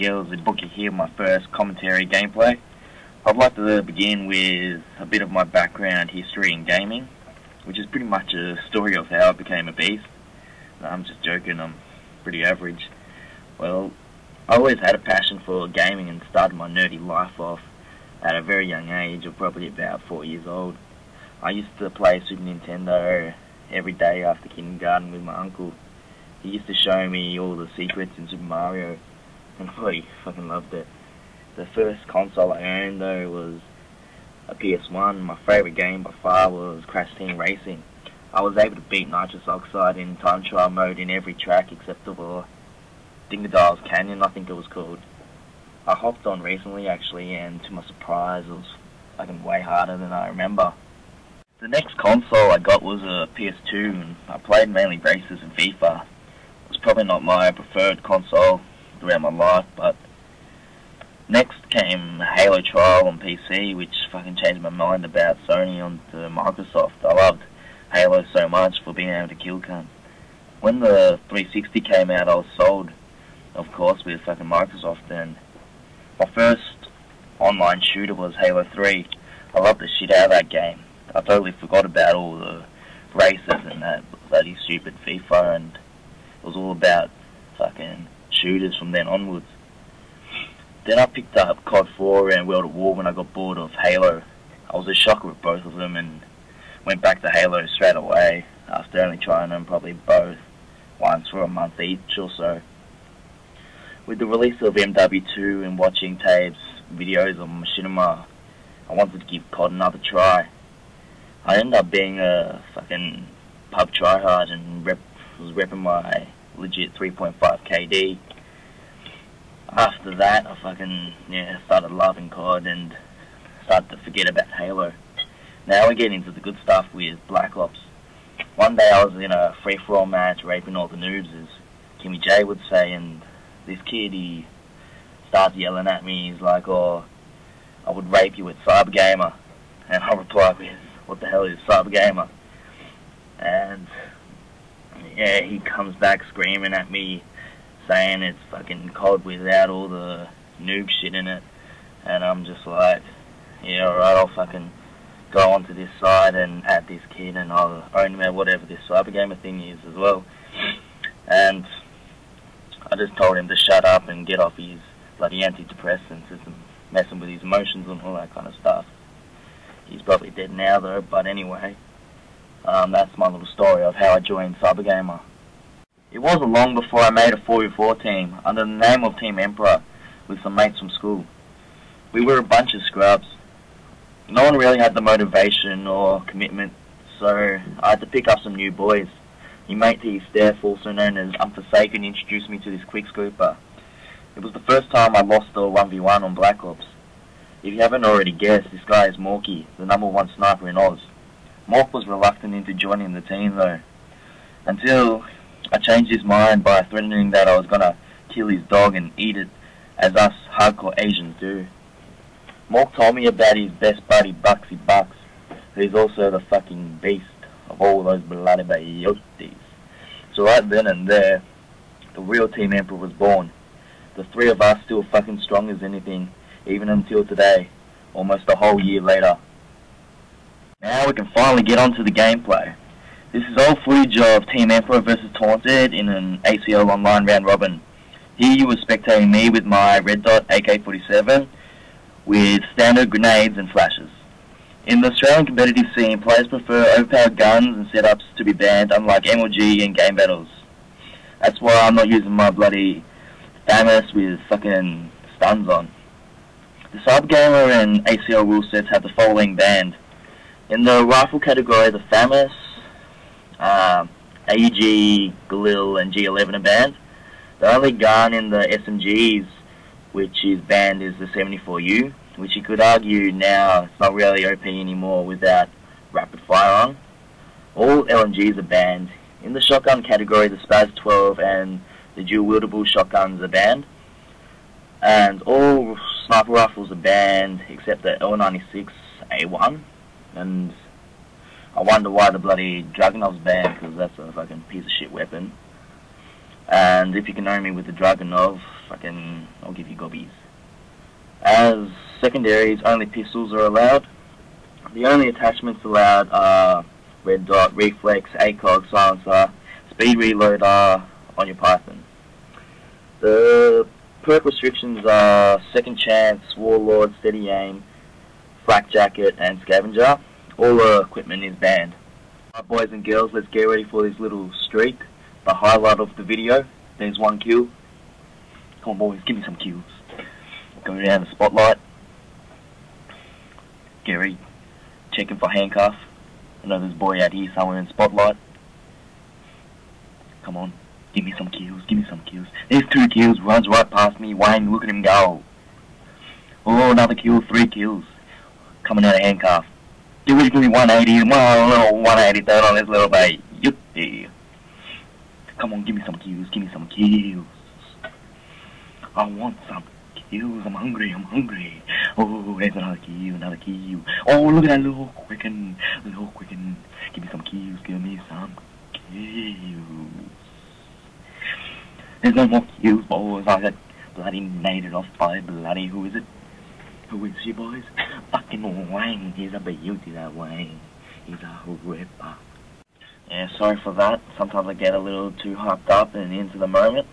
girls, and book you here my first commentary gameplay. I'd like to begin with a bit of my background history in gaming, which is pretty much a story of how I became a beast. I'm just joking, I'm pretty average. Well, I always had a passion for gaming and started my nerdy life off at a very young age, of probably about 4 years old. I used to play Super Nintendo every day after kindergarten with my uncle. He used to show me all the secrets in Super Mario, and I really fucking loved it. The first console I owned though was a PS1. My favourite game by far was Crash Team Racing. I was able to beat Nitrous Oxide in time trial mode in every track except for Dingadale's Canyon, I think it was called. I hopped on recently actually, and to my surprise it was fucking way harder than I remember. The next console I got was a PS2, and I played mainly races and FIFA. It was probably not my preferred console throughout my life, but next came Halo Trial on PC, which fucking changed my mind about Sony onto Microsoft. I loved Halo so much for being able to kill cunts. When the 360 came out, I was sold, of course, with fucking Microsoft, and my first online shooter was Halo 3. I loved the shit out of that game. I totally forgot about all the races and that bloody stupid FIFA, and it was all about fucking shooters from then onwards. Then I picked up COD 4 and World at War when I got bored of Halo. I was a shocker with both of them and went back to Halo straight away after only trying them probably both once for a month each or so. With the release of MW2 and watching tapes, videos on Machinima, I wanted to give COD another try. I ended up being a fucking pub tryhard and was repping my legit 3.5 KD. After that, I fucking, started loving COD and started to forget about Halo. Now we get into the good stuff with Black Ops. One day I was in a free-for-all match raping all the noobs, as Kimmy J would say, and this kid, he starts yelling at me. He's like, "Oh, I would rape you with Cyber Gamer." And I replied with, "What the hell is Cyber Gamer?" And yeah, he comes back screaming at me, saying it's fucking COD without all the noob shit in it. And I'm just like, yeah, alright, I'll fucking go onto this side and at this kid, and I'll own him at whatever this Cyber Gamer thing is as well. And I just told him to shut up and get off his bloody antidepressants, just messing with his emotions and all that kind of stuff. He's probably dead now though, but anyway, that's my little story of how I joined Cyber Gamer. It wasn't long before I made a 4v4 team under the name of Team Emperor with some mates from school. We were a bunch of scrubs. No one really had the motivation or commitment, so I had to pick up some new boys. My mate T. Steph, also known as Unforsaken, introduced me to this quickscoper. It was the first time I lost a 1v1 on Black Ops. If you haven't already guessed, this guy is Morky, the #1 sniper in Oz. Mork was reluctant into joining the team though, until I changed his mind by threatening that I was gonna kill his dog and eat it, as us hardcore Asians do. Mork told me about his best buddy Bucksy Bucks, who's also the fucking beast of all those bloody bayotes. So right then and there, the real Team Emperor was born. The three of us still fucking strong as anything, even until today, almost a whole year later. Now we can finally get on to the gameplay. This is all footage of Team Emperor vs Taunted in an ACL online round robin. Here you were spectating me with my red dot AK-47 with standard grenades and flashes. In the Australian competitive scene, players prefer overpowered guns and setups to be banned, unlike MLG and game battles. That's why I'm not using my bloody FAMAS with fucking stuns on. The Cyber Gamer and ACL rule sets have the following banned. In the rifle category, the FAMAS, AEG, Galil and G11 are banned. The only gun in the SMGs which is banned is the 74U, which you could argue now it's not really OP anymore without rapid fire on. All LMGs are banned. In the shotgun category, the Spaz 12 and the dual wieldable shotguns are banned. And all sniper rifles are banned except the L96A1, and I wonder why the bloody Dragunov's banned, because that's a fucking piece of shit weapon. And if you can know me with the Dragunov, I'll give you gobbies. As secondaries, only pistols are allowed. The only attachments allowed are red dot, reflex, ACOG, silencer, speed reloader on your Python. The perk restrictions are second chance, warlord, steady aim, flak jacket, and scavenger. All the equipment is banned. Right, boys and girls, let's get ready for this little streak. The highlight of the video. There's one kill. Come on, boys, give me some kills. Go down the spotlight. Get ready. Checking for handcuff. I know there's a boy out here somewhere in spotlight. Come on, give me some kills, give me some kills. There's 2 kills, runs right past me. Wayne, look at him go. Oh, another kill, 3 kills. Coming out of handcuff. Give me 180, well, 180 third on this little bait. Yippee. Come on, give me some kills, give me some kills. I want some kills, I'm hungry, I'm hungry. Oh, there's another kill, another kill. Oh, look at that little quicken, little quicken. Give me some kills, give me some kills. There's no more kills, boys. I got bloody nated off by bloody, who is it? Who is she, boys? Fucking Wayne. He's a beauty, that Wayne. He's a ripper. Yeah, sorry for that. Sometimes I get a little too hyped up and into the moment,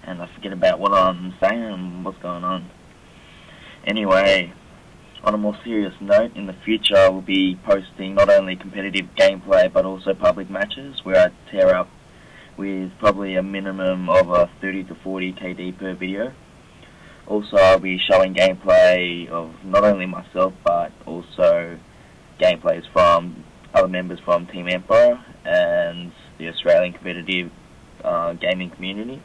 and I forget about what I'm saying and what's going on. Anyway, on a more serious note, in the future I will be posting not only competitive gameplay but also public matches where I tear up with probably a minimum of a 30 to 40 KD per video. Also, I'll be showing gameplay of not only myself but also gameplays from other members from Team Emperor and the Australian competitive gaming community.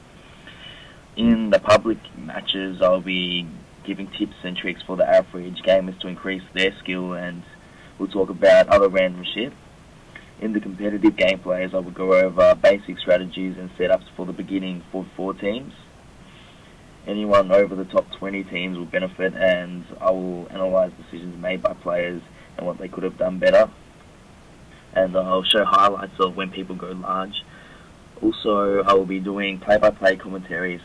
In the public matches, I'll be giving tips and tricks for the average gamers to increase their skill, and we'll talk about other random shit. In the competitive gameplays, I will go over basic strategies and setups for the beginning for 4 teams. Anyone over the top 20 teams will benefit, and I will analyse decisions made by players and what they could have done better. And I'll show highlights of when people go large. Also, I will be doing play-by-play commentaries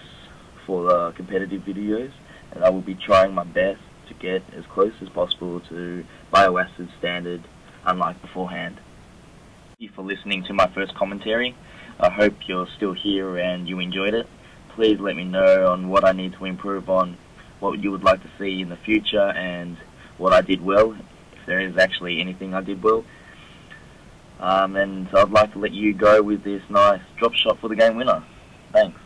for the competitive videos, and I will be trying my best to get as close as possible to Bioacid standard, unlike beforehand. Thank you for listening to my first commentary. I hope you're still here and you enjoyed it. Please let me know on what I need to improve on, what you would like to see in the future, and what I did well, if there is actually anything I did well. And I'd like to let you go with this nice drop shot for the game winner. Thanks.